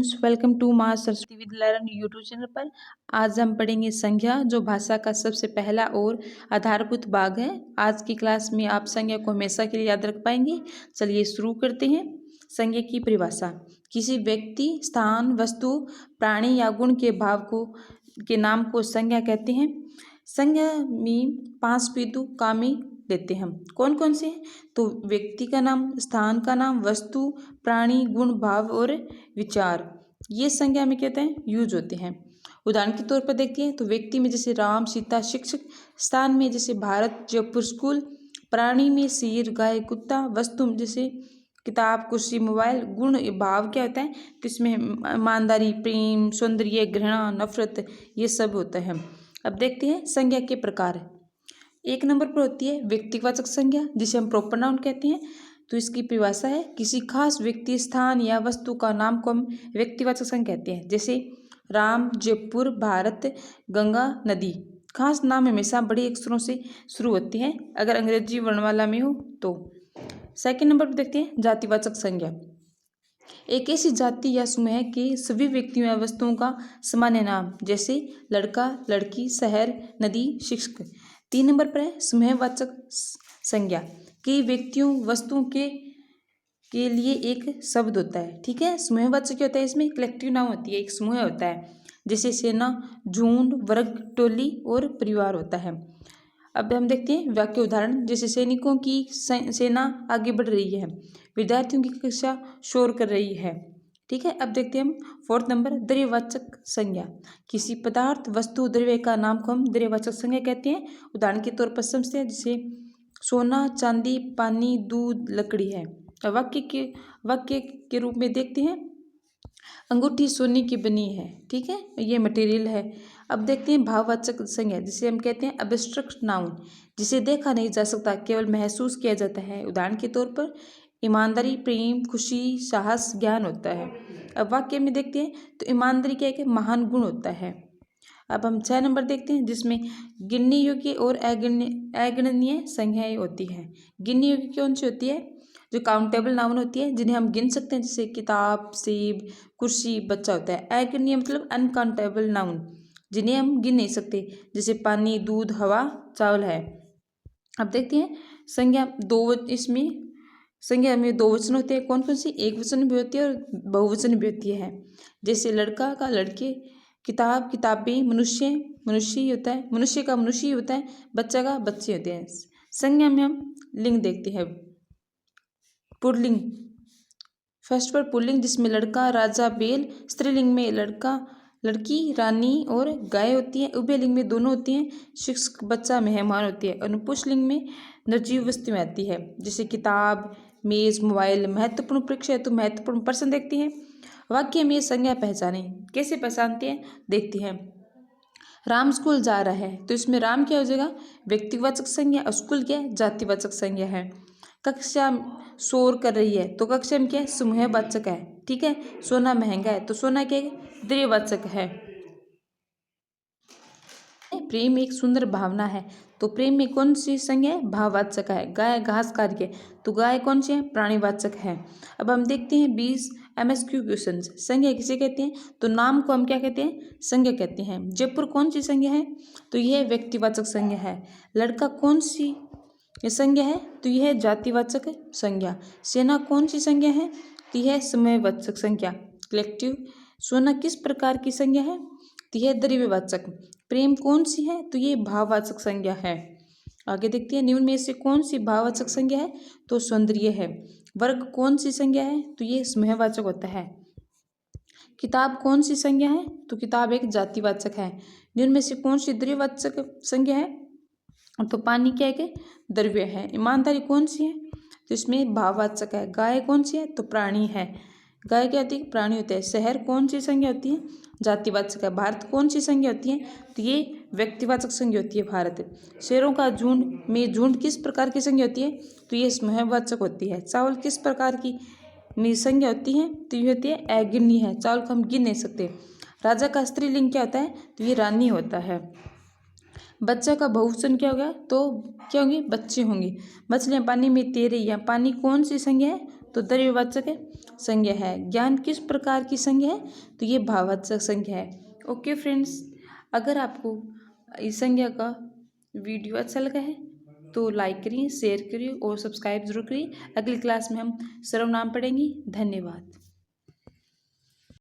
Students, welcome to माँ सरस्वती विद्यालय YouTube channel पर। आज हम पढ़ेंगे संज्ञा, जो भाषा का सबसे पहला और आधारभूत भाग है। आज की क्लास में आप संज्ञा को हमेशा के लिए याद रख पाएंगे। चलिए शुरू करते हैं। संज्ञा की परिभाषा: किसी व्यक्ति, स्थान, वस्तु, प्राणी या गुण के भाव के नाम को संज्ञा कहते हैं। संज्ञा में 5 बिंदु काम में लेते हैं हम। कौन कौन से? तो व्यक्ति का नाम, स्थान का नाम, वस्तु, प्राणी, गुण, भाव और विचार, ये संज्ञा में कहते हैं यूज होते हैं। उदाहरण के तौर पर देखते हैं तो व्यक्ति में जैसे राम, सीता, शिक्षक, स्थान में जैसे भारत, जयपुर, स्कूल, प्राणी में शेर, गाय, कुत्ता, वस्तु में जैसे किताब, कुर्सी, मोबाइल, गुण, भाव क्या होता है तो इसमें ईमानदारी, प्रेम, सौंदर्य, घृणा, नफरत, ये सब होता है। अब देखते हैं संज्ञा के प्रकार। 1 नंबर पर होती है व्यक्तिवाचक संज्ञा, जिसे हम प्रॉपर नाउन कहते हैं। तो इसकी परिभाषा है किसी खास व्यक्ति, स्थान या वस्तु का नाम को हम व्यक्तिवाचक संज्ञा कहते हैं। जैसे राम, जयपुर, भारत, गंगा, नदी। खास नाम हमेशा बड़े अक्षरों से शुरू होते हैं अगर अंग्रेजी वर्णमाला में हो तो। 2 नंबर पर देखते हैं जातिवाचक संज्ञा, एक ऐसी जाति या समूह के सभी व्यक्तियों या वस्तुओं का सामान्य नाम, जैसे लड़का, लड़की, शहर, नदी, शिक्षक। 3 नंबर पर है समूहवाचक संज्ञा, कई व्यक्तियों, वस्तुओं के लिए एक शब्द होता है। ठीक है, समूहवाचक क्या होता है? इसमें कलेक्टिव नाउन होती है, एक समूह होता है। जैसे सेना, झुंड, वर्ग, टोली और परिवार होता है। अब हम देखते हैं वाक्य उदाहरण। जैसे सैनिकों की सेना आगे बढ़ रही है, विद्यार्थियों की कक्षा शोर कर रही है। ठीक है, अब देखते हैं हम 4 नंबर द्रव्यवाचक संज्ञा, किसी पदार्थ, वस्तु, द्रव्य का नाम को हम द्रव्यवाचक संज्ञा कहते हैं। उदाहरण के तौर पर समझते हैं, जैसे सोना, चांदी, पानी, दूध, लकड़ी है। वाक्य के रूप में देखते हैं, अंगूठी सोने की बनी है। ठीक है, ये मटेरियल है। अब देखते हैं भाववाचक संज्ञा, जिसे हम कहते हैं एब्स्ट्रैक्ट नाउन, जिसे देखा नहीं जा सकता, केवल महसूस किया जाता है। उदाहरण के तौर पर ईमानदारी, प्रेम, खुशी, साहस, ज्ञान होता है। अब वाक्य में देखते हैं तो ईमानदारी क्या है? महान गुण होता है। अब हम 6 नंबर देखते हैं, जिसमें गिनने योग्य और अगणनीय संज्ञाएं होती हैं। गिनने योग्य कौन सी होती है? जो काउंटेबल नाउन होती है, जिन्हें हम गिन सकते हैं, जैसे किताब, सेब, कुर्सी, बच्चा होता है। अगणनीय मतलब अनकाउंटेबल नाउन, जिन्हें हम गिन नहीं सकते, जैसे पानी, दूध, हवा, चावल है। अब देखते हैं संज्ञा संज्ञा में 2 वचन होते हैं। कौन कौन सी? एक वचन भी होती है और बहुवचन भी होती है। जैसे लड़का का लड़के, किताब, किताबें, मनुष्य, मनुष्य ही होता है, मनुष्य का मनुष्य ही होता है, बच्चा का बच्चे होते हैं। संज्ञा में हम लिंग देखते हैं, पुल्लिंग। फर्स्ट पर पुल्लिंग, जिसमें लड़का, राजा, बैल। स्त्रीलिंग में लड़का, लड़की, रानी और गाय होती है। उभयलिंग में दोनों होती हैं, शिक्षक, बच्चा, मेहमान होती है। और नपुंसकलिंग में निर्जीव वस्तुएं आती है, जैसे किताब, मेज, मोबाइल। महत्वपूर्ण परीक्षा है तो महत्वपूर्ण प्रश्न देखते हैं। वाक्य में संज्ञा पहचाने, कैसे पहचानते हैं देखते हैं। राम स्कूल जा रहा है, तो इसमें राम क्या हो जाएगा? व्यक्तिवाचक संज्ञा, और स्कूल क्या है? जातिवाचक संज्ञा है। कक्षा शोर कर रही है, तो कक्षा में क्या है? समूहवाचक है। ठीक है, सोना महंगा है, तो सोना क्या है? द्रव्यवाचक है। प्रेम एक सुंदर भावना है, तो प्रेम में कौन सी संज्ञा है? भाववाचक है। गाय घास खा रही है, तो गाय कौन सी है? प्राणीवाचक है। अब हम देखते हैं 20 MSQ क्वेश्चन। संज्ञा किसे कहते हैं? तो नाम को हम क्या कहते हैं? संज्ञा कहते हैं। जयपुर कौन सी संज्ञा है? तो यह व्यक्तिवाचक संज्ञा है। लड़का कौन सी संज्ञा है? तो यह जातिवाचक संज्ञा। सेना कौन सी संज्ञा है? तो यह समूहवाचक संज्ञा, कलेक्टिव। सोना किस प्रकार की संज्ञा है? तो यह द्रव्यवाचक। प्रेम कौन सी है? तो ये भाववाचक संज्ञा है। आगे देखते हैं, निम्न में से कौन सी भाववाचक संज्ञा है? तो सौंदर्य है। वर्ग कौन सी संज्ञा है? तो ये समूहवाचक होता है। किताब कौन सी संज्ञा है? तो किताब एक जातिवाचक है। निम्न में से कौन सी द्रव्यवाचक संज्ञा है? तो पानी क्या है? द्रव्य है। ईमानदारी कौन सी है? तो इसमें भाववाचक है। गाय कौन सी है? तो प्राणी है। गाय क्या होती है? प्राणी होते हैं। शहर कौन सी संज्ञा होती है? जातिवाचक है। भारत कौन सी संज्ञा होती है? तो ये व्यक्तिवाचक संज्ञा होती है, भारत। शेरों का झुंड में झुंड किस प्रकार की संज्ञा होती है? तो ये समूहवाचक होती है। चावल किस प्रकार की संज्ञा होती है? तो ये होती है अगिननीय है, चावल को हम गिन नहीं सकते। राजा का स्त्रीलिंग क्या होता है? तो ये रानी होता है। बच्चा का बहुवचन क्या होगा? तो क्या होंगे? बच्चे होंगे। मछलियाँ पानी में तैर रही हैं, पानी कौन सी संज्ञा है? तो द्रव्यवाचक है, संज्ञा है। ज्ञान किस प्रकार की संज्ञा है? तो ये भाववाचक संज्ञा है। ओके फ्रेंड्स, अगर आपको इस संज्ञा का वीडियो अच्छा लगा है तो लाइक करिए, शेयर करिए और सब्सक्राइब जरूर करिए। अगली क्लास में हम सर्वनाम पढ़ेंगे। धन्यवाद।